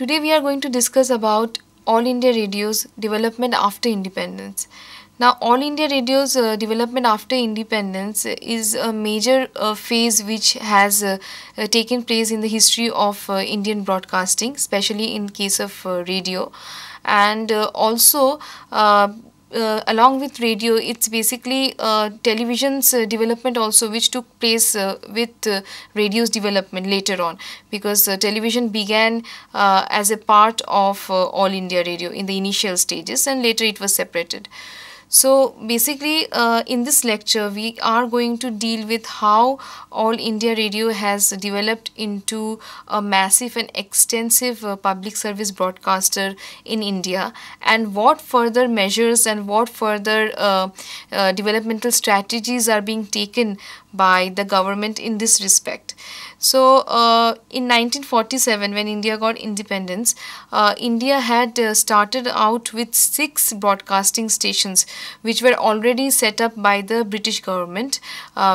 Today we are going to discuss about All India Radio's development after independence. Now, All India Radio's development after independence is a major phase which has taken place in the history of Indian broadcasting, especially in case of radio, and also along with radio, it's basically television's development also, which took place with radio's development later on, because television began as a part of All India Radio in the initial stages, and later it was separated. So basically in this lecture we are going to deal with how All India Radio has developed into a massive and extensive public service broadcaster in India, and what further measures and what further developmental strategies are being taken by the government in this respect. So in 1947, when India got independence, India had started out with 6 broadcasting stations which were already set up by the British government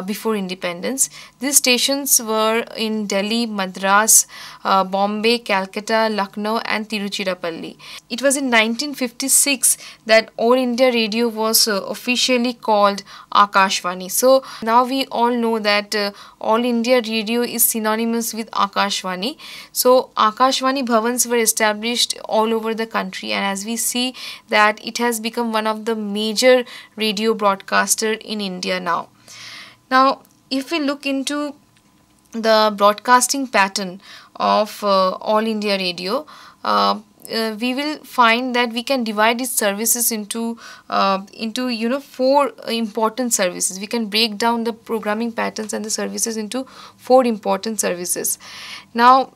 before independence. These stations were in Delhi, Madras, Bombay, Calcutta, Lucknow and Tiruchirappalli. It was in 1956 that All India Radio was officially called Akashvani. So now we all know that All India Radio is synonymous with Akashvani. So Akashvani Bhavans were established all over the country, and as we see that it has become one of the major radio broadcaster in India now. Now, if we look into the broadcasting pattern of All India Radio, we will find that we can divide its services into 4 important services. We can break down the programming patterns and the services into 4 important services. Now,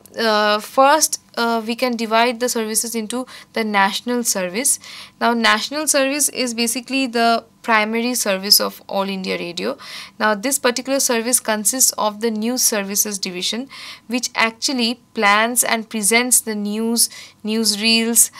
first we can divide the services into the national service. Now, national service is basically the primary service of All India Radio. Now, this particular service consists of the news services division, which actually plans and presents the newsreels,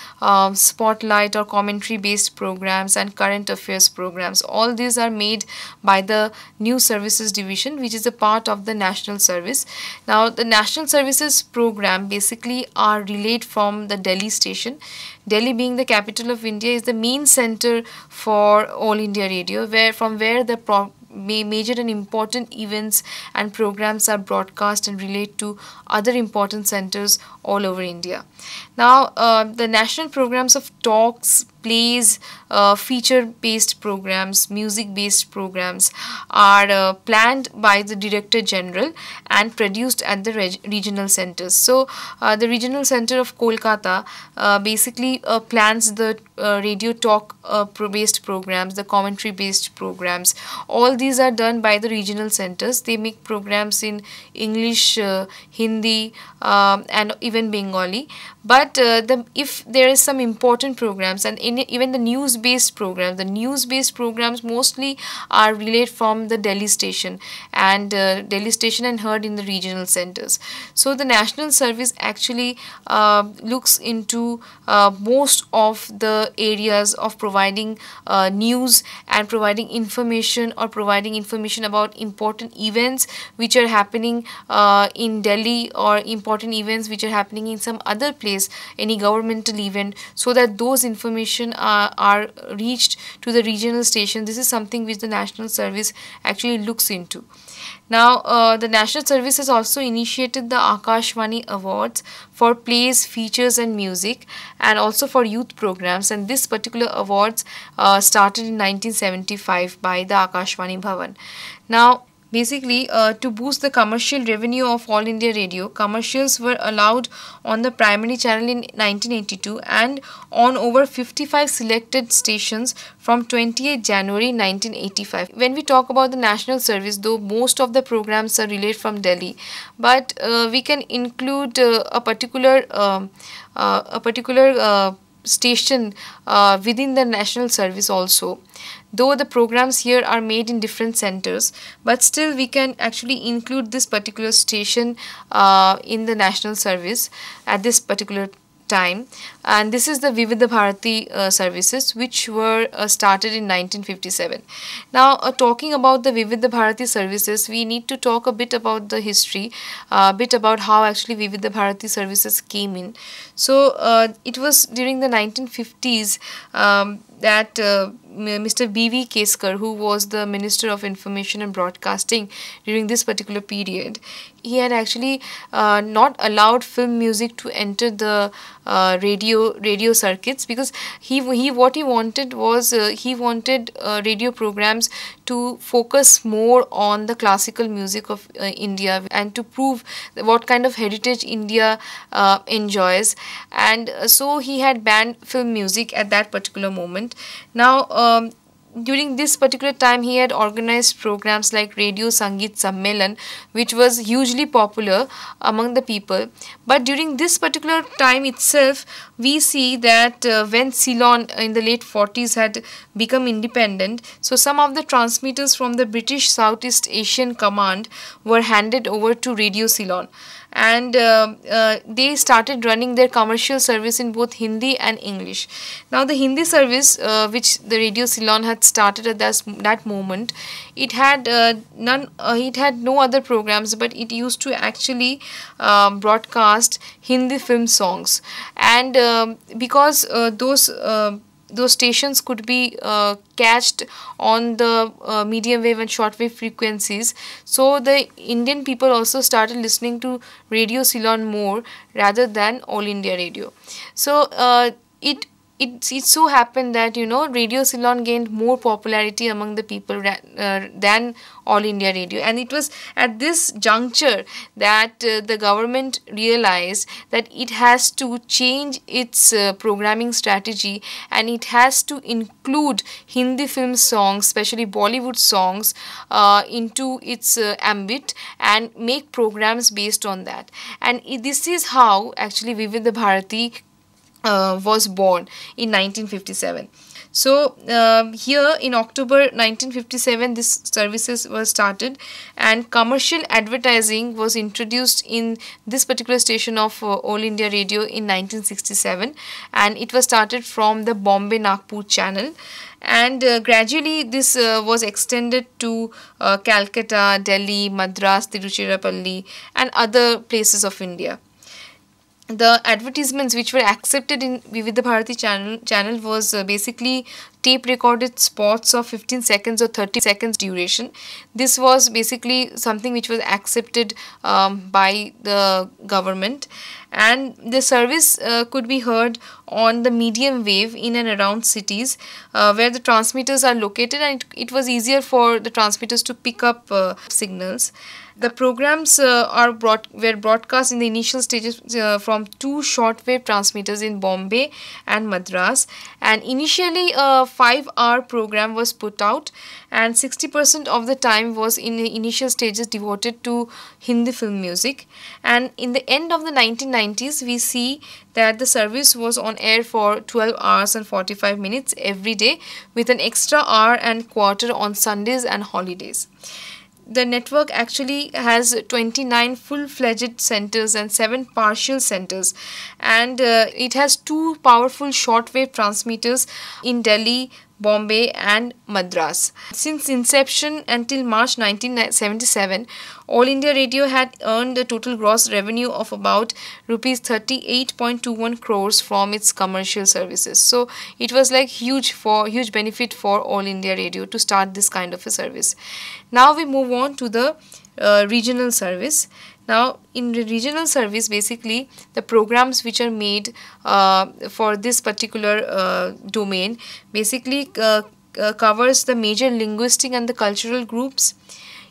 spotlight or commentary based programs and current affairs programs. All these are made by the news services division, which is a part of the national service. Now, the national services program basically are relayed from the Delhi station. Delhi, being the capital of India, is the main center for All India Radio, from where the major and important events and programs are broadcast and relayed to other important centers all over India. Now, the national programs of talks, plays, feature-based programs, music-based programs are planned by the Director General and produced at the regional centers. So, the regional center of Kolkata basically plans the radio talk-based programs, the commentary-based programs. All these are done by the regional centers. They make programs in English, Hindi, and even Bengali. But if there is some important programs, and even the news-based programs mostly are relayed from the Delhi station and heard in the regional centers. So the national service actually looks into most of the areas of providing news and providing information, or providing information about important events which are happening in Delhi, or important events which are happening in some other place, any governmental event, so that those information are reached to the regional station. This is something which the national service actually looks into. Now, the national service has also initiated the Akashvani Awards for plays, features and music, and also for youth programs, and this particular awards started in 1975 by the Akashvani Bhavan. Now, basically, to boost the commercial revenue of All India Radio, commercials were allowed on the primary channel in 1982 and on over 55 selected stations from 28 January 1985. When we talk about the national service, though most of the programs are relayed from Delhi, but we can include a particular station within the national service also. Though the programs here are made in different centers, but still we can actually include this particular station in the national service at this particular time, and this is the Vividha Bharati services, which were started in 1957. Now, talking about the Vividha Bharati services, we need to talk a bit about the history, a bit about how actually Vividha Bharati services came in. So, it was during the 1950s that Mr. B.V. Keskar, who was the Minister of Information and Broadcasting during this particular period, he had actually not allowed film music to enter the radio circuits, because what he wanted was he wanted radio programs to focus more on the classical music of India, and to prove what kind of heritage India enjoys, and so he had banned film music at that particular moment. Now, during this particular time, he had organized programs like Radio Sangeet Sammelan, which was hugely popular among the people. But during this particular time itself, we see that when Ceylon in the late 40s had become independent, so some of the transmitters from the British Southeast Asian Command were handed over to Radio Ceylon, and they started running their commercial service in both Hindi and English. Now, the Hindi service, which the Radio Ceylon had started at that moment, it had it had no other programs, but it used to actually broadcast Hindi film songs, and because those stations could be catched on the medium wave and shortwave frequencies, so the Indian people also started listening to Radio Ceylon more rather than All India Radio. So it so happened that, you know, Radio Ceylon gained more popularity among the people than All India Radio, and it was at this juncture that the government realized that it has to change its programming strategy, and it has to include Hindi film songs, especially Bollywood songs, into its ambit, and make programs based on that. And this is how actually Vividha Bharati was born in 1957. So here in October 1957, this services were started, and commercial advertising was introduced in this particular station of All India Radio in 1967, and it was started from the Bombay Nagpur channel, and gradually this was extended to Calcutta, Delhi, Madras, Tiruchirappalli, and other places of India. The advertisements which were accepted in Vividha Bharati channel was basically tape recorded spots of 15 seconds or 30 seconds duration. This was basically something which was accepted by the government, and the service could be heard on the medium wave in and around cities where the transmitters are located, and it was easier for the transmitters to pick up signals. The programs were broadcast in the initial stages from two shortwave transmitters in Bombay and Madras, and initially a 5-hour program was put out, and 60% of the time was in the initial stages devoted to Hindi film music. And in the end of the 1990s, we see that the service was on air for 12 hours and 45 minutes every day, with an extra hour and quarter on Sundays and holidays. The network actually has 29 full-fledged centers and 7 partial centers, and it has 2 powerful shortwave transmitters in Delhi, Bombay and Madras. Since inception until March 1977, All India Radio had earned a total gross revenue of about rupees 38.21 crores from its commercial services. So it was like huge benefit for All India Radio to start this kind of a service. Now we move on to the regional service. Now, in the regional service, basically the programs which are made for this particular domain basically covers the major linguistic and the cultural groups.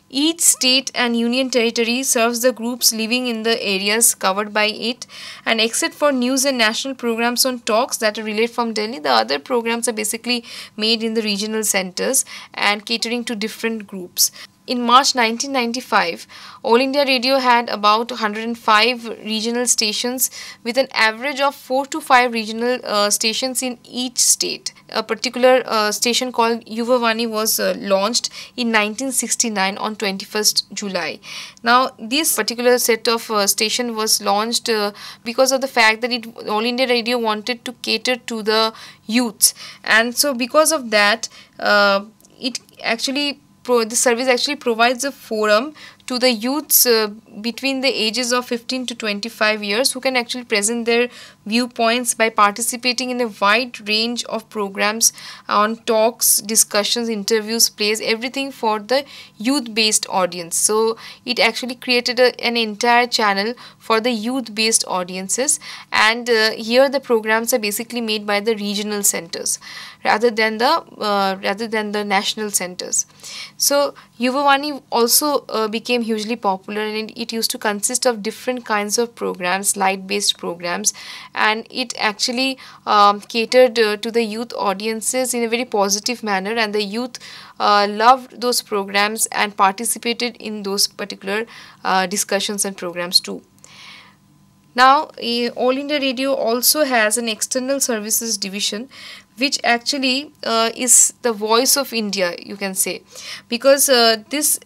Each state and union territory serves the groups living in the areas covered by it, and except for news and national programs on talks that are relayed from Delhi, the other programs are basically made in the regional centers and catering to different groups. in March 1995, All India Radio had about 105 regional stations with an average of 4 to 5 regional stations in each state. A particular station called Yuvavani was launched in 1969 on 21st July. Now, this particular set of station was launched because of the fact that All India Radio wanted to cater to the youths, and so because of that, it actually the service actually provides a forum to the youths between the ages of 15 to 25 years who can actually present their viewpoints by participating in a wide range of programs on talks, discussions, interviews, plays, everything for the youth-based audience. So it actually created an entire channel for the youth-based audiences, and here the programs are basically made by the regional centers rather than the national centers. So Yuvavani also became hugely popular, and it used to consist of different kinds of programs, light-based programs, and it actually catered to the youth audiences in a very positive manner, and the youth loved those programs and participated in those particular discussions and programs too. Now, All India Radio also has an external services division, which actually is the voice of India, you can say, because this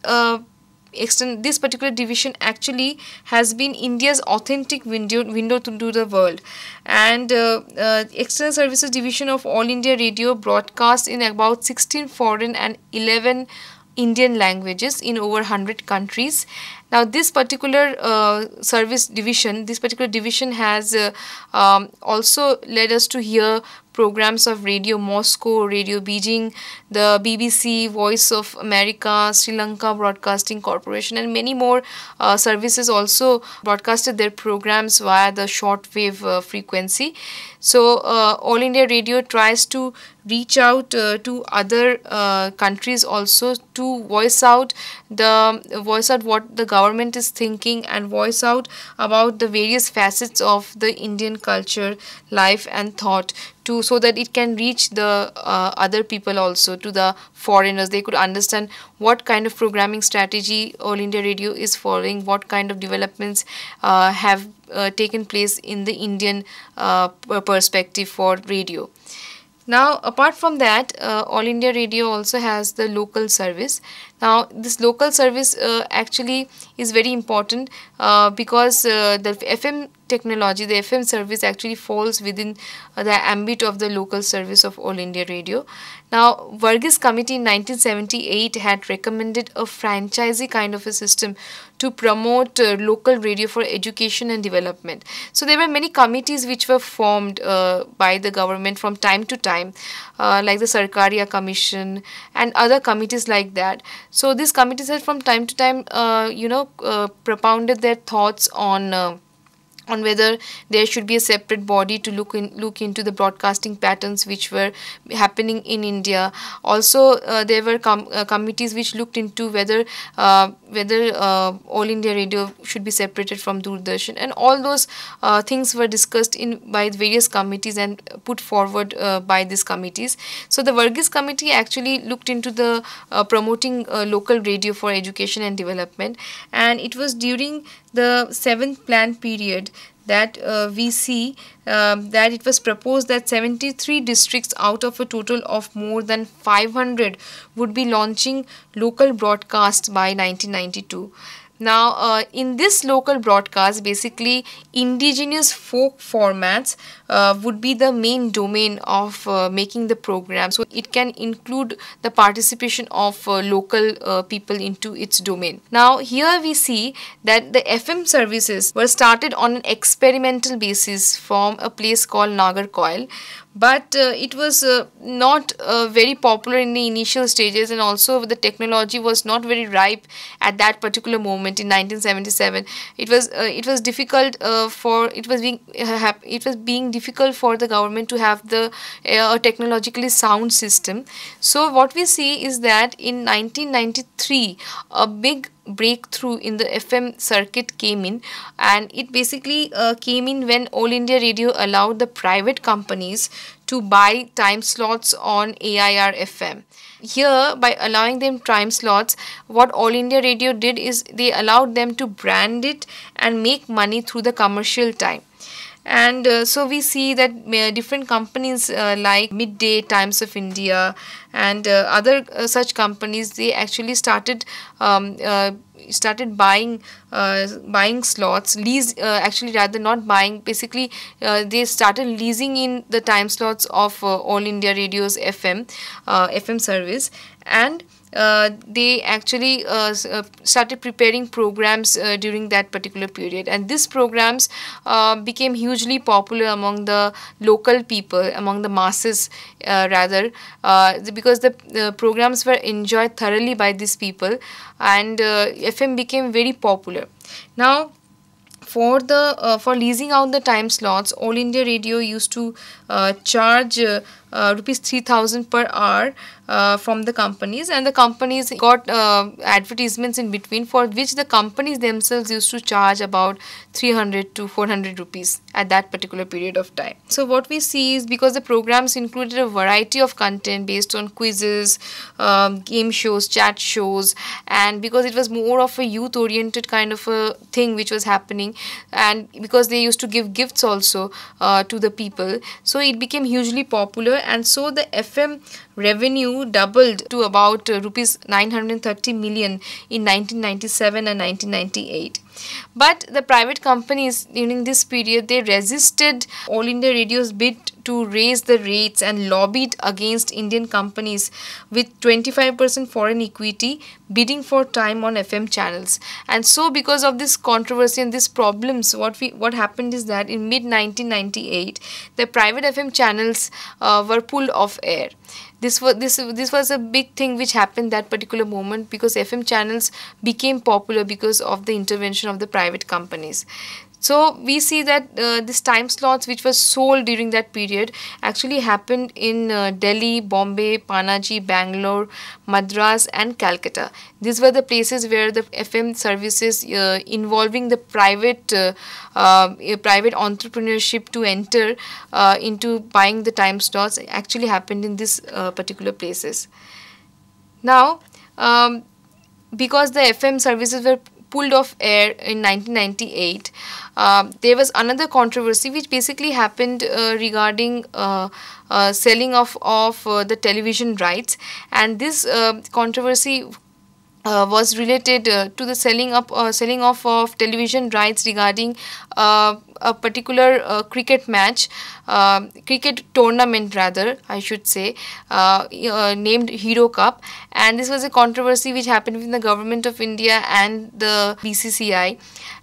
particular division actually has been India's authentic window to the world, and external services division of All India Radio broadcasts in about 16 foreign and 11 Indian languages in over 100 countries. Now, this particular this particular division has also led us to hear programs of Radio Moscow, Radio Beijing, the BBC, Voice of America, Sri Lanka Broadcasting Corporation, and many more services also broadcasted their programs via the shortwave frequency. So, All India Radio tries to reach out to other countries also to voice out what the government is thinking and voice out about the various facets of the Indian culture, life and thought, so that it can reach the other people also, to the foreigners. They could understand what kind of programming strategy All India Radio is following, what kind of developments have taken place in the Indian perspective for radio. Now, apart from that, All India Radio also has the local service. Now, this local service actually is very important because the FM technology, the FM service actually falls within the ambit of the local service of All India Radio. Now, Varghese Committee in 1978 had recommended a franchisee kind of a system to promote local radio for education and development. So there were many committees which were formed by the government from time to time, like the Sarkaria Commission and other committees like that. So these committees have from time to time, propounded their thoughts on whether there should be a separate body to look into the broadcasting patterns which were happening in India. Also, there were committees which looked into whether All India Radio should be separated from Doordarshan, and all those things were discussed by various committees and put forward by these committees. So the Varghese Committee actually looked into the promoting local radio for education and development, and it was during the 7th plan period that we see that it was proposed that 73 districts out of a total of more than 500 would be launching local broadcasts by 1992. Now, in this local broadcast, basically indigenous folk formats would be the main domain of making the program. So it can include the participation of local people into its domain. Now, here we see that the FM services were started on an experimental basis from a place called Nagarcoil. But it was not very popular in the initial stages, and also the technology was not very ripe at that particular moment in 1977. It was difficult being difficult for the government to have the technologically sound system. So what we see is that in 1993 a big breakthrough in the FM circuit came in, and it basically came in when All India Radio allowed the private companies to buy time slots on AIR FM. Here, by allowing them time slots, what All India Radio did is they allowed them to brand it and make money through the commercial time. And so we see that different companies like Midday, Times of India, and other such companies, they actually started buying slots, actually rather not buying, basically they started leasing in the time slots of All India Radio's FM service, and they actually started preparing programs during that particular period, and these programs became hugely popular among the local people, among the masses because the programs were enjoyed thoroughly by these people, and FM became very popular. Now, for leasing out the time slots, All India Radio used to charge rupees 3,000 per hour from the companies, and the companies got advertisements in between, for which the companies themselves used to charge about 300 to 400 rupees at that particular period of time. So what we see is, because the programs included a variety of content based on quizzes, game shows, chat shows, and because it was more of a youth oriented kind of a thing which was happening, and because they used to give gifts also to the people, so it became hugely popular, and so the FM revenue doubled to about rupees 930 million in 1997 and 1998. But the private companies during this period, they resisted All India Radio's bid to raise the rates and lobbied against Indian companies with 25% foreign equity bidding for time on FM channels. And so because of this controversy and these problems, what happened is that in mid 1998 the private FM channels were pulled off air. This was a big thing which happened that particular moment, because FM channels became popular because of the intervention of the private companies. So we see that this time slots which was sold during that period actually happened in Delhi, Bombay, Panaji, Bangalore, Madras and Calcutta. These were the places where the FM services involving the private entrepreneurship to enter into buying the time slots actually happened in these particular places. Now, because the FM services were pulled off air in 1998, there was another controversy which basically happened regarding selling of the television rights, and this controversy was related to the selling off of television rights regarding a particular cricket tournament rather, I should say, named Hero Cup, and this was a controversy which happened within the government of India and the BCCI.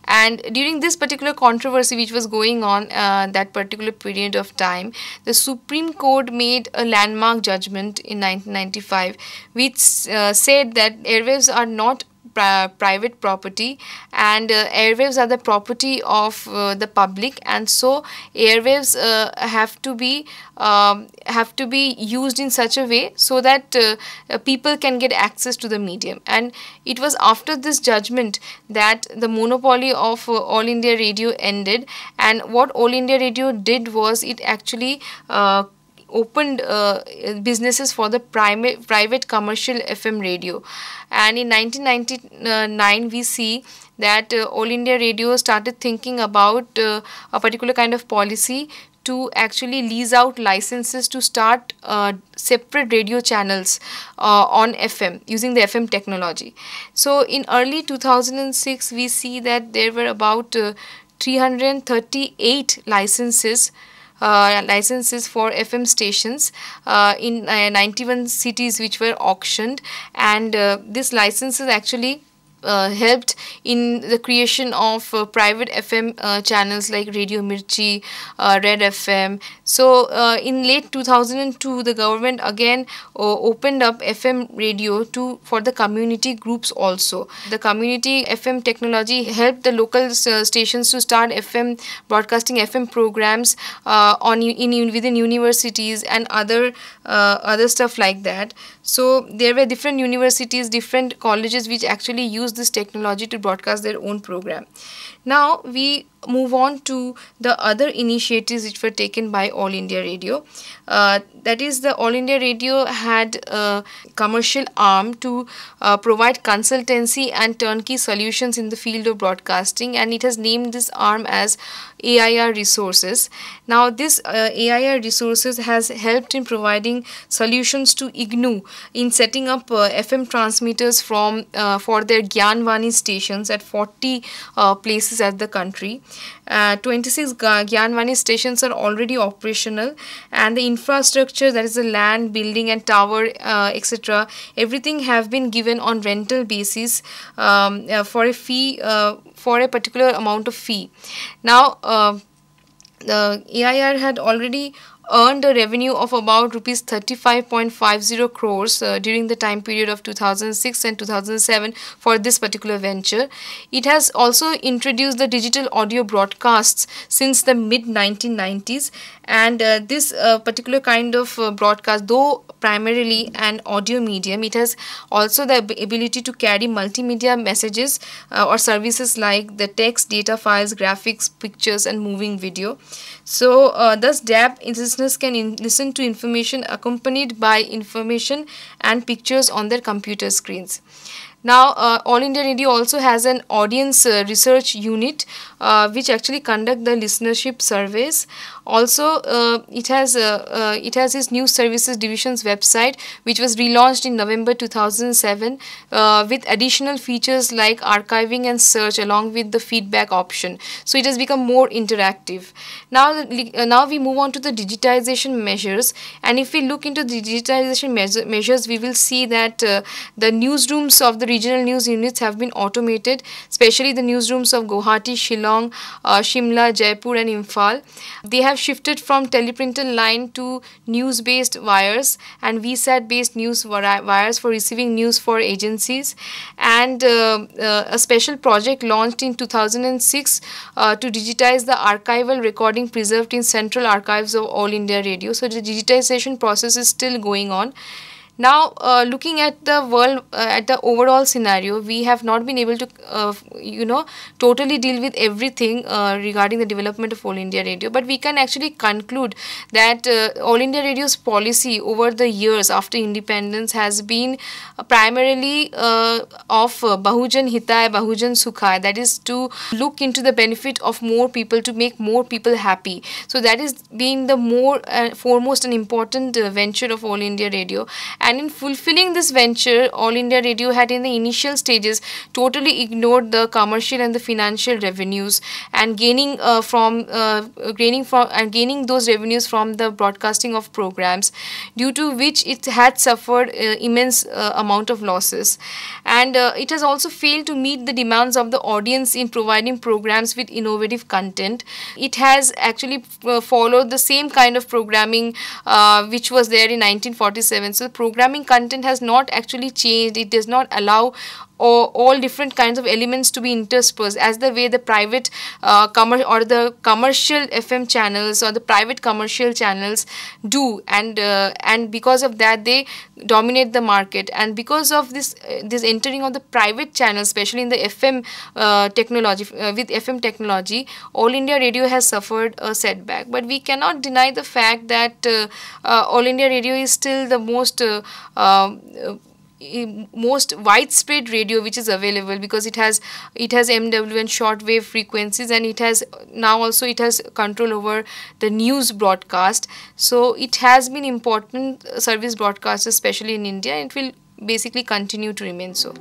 And during this particular controversy which was going on that particular period of time, the Supreme Court made a landmark judgment in 1995 which said that airwaves are not private property, and airwaves are the property of the public, and so airwaves have to be used in such a way so that people can get access to the medium. And it was after this judgment that the monopoly of All India Radio ended, and what All India Radio did was it actually opened businesses for the private commercial FM radio. And in 1999 we see that All India Radio started thinking about a particular kind of policy to actually lease out licenses to start separate radio channels on FM using the FM technology. So in early 2006 we see that there were about 338 licenses for FM stations in 91 cities which were auctioned, and these licenses actually helped in the creation of private FM channels like Radio Mirchi, Red FM. So in late 2002 the government again opened up FM radio for the community groups also. The community FM technology helped the local stations to start broadcasting FM programs within universities and other stuff like that. So there were different universities, different colleges which actually used use this technology to broadcast their own program. Now we move on to the other initiatives which were taken by All India Radio. That is, the All India Radio had a commercial arm to provide consultancy and turnkey solutions in the field of broadcasting, and it has named this arm as AIR Resources. Now this AIR Resources has helped in providing solutions to IGNOU in setting up FM transmitters for their Gyanvani stations at 40 places at the country. 26 Gyanvani stations are already operational, and the infrastructure, that is the land, building and tower, etc., everything have been given on rental basis for a fee, for a particular amount of fee. Now the AIR had already earned a revenue of about rupees 35.50 crores during the time period of 2006 and 2007 for this particular venture. It has also introduced the digital audio broadcasts since the mid 1990s, and this particular kind of broadcast, though primarily an audio medium, it has also the ability to carry multimedia messages or services like the text, data files, graphics, pictures and moving video. So thus DAB listeners can listen to information accompanied by information and pictures on their computer screens. Now All India Radio also has an audience research unit which actually conduct the listenership surveys. Also it has its news services division's website, which was relaunched in November 2007 with additional features like archiving and search along with the feedback option. So it has become more interactive. Now we move on to the digitization measures, and if we look into the digitization measures, we will see that the newsrooms of the regional news units have been automated, especially the newsrooms of Guwahati, Shillong, Shimla, Jaipur and Imphal. They have shifted from teleprinter line to news-based wires and VSAT-based news wires for receiving news for agencies, and a special project launched in 2006 to digitize the archival recording preserved in central archives of All India Radio. So the digitization process is still going on. Now, looking at the world, at the overall scenario, we have not been able to, totally deal with everything regarding the development of All India Radio. But we can actually conclude that All India Radio's policy over the years after independence has been primarily of Bahujan Hitay, Bahujan Sukhay. That is to look into the benefit of more people, to make more people happy. So that is being the more foremost and important venture of All India Radio. And in fulfilling this venture, All India Radio had in the initial stages totally ignored the commercial and the financial revenues, and gaining those revenues from the broadcasting of programs, due to which it had suffered immense amount of losses. And it has also failed to meet the demands of the audience in providing programs with innovative content. It has actually followed the same kind of programming which was there in 1947. So programming content has not actually changed. It does not allow all different kinds of elements to be interspersed as the way the private the commercial FM channels or the private commercial channels do, and because of that they dominate the market. And because of this entering of the private channels, especially in the FM technology, with FM technology, All India Radio has suffered a setback. But we cannot deny the fact that All India Radio is still the most widespread radio which is available, because it has MW and shortwave frequencies, and it has control over the news broadcast. So it has been important service broadcast, especially in India, and it will basically continue to remain so.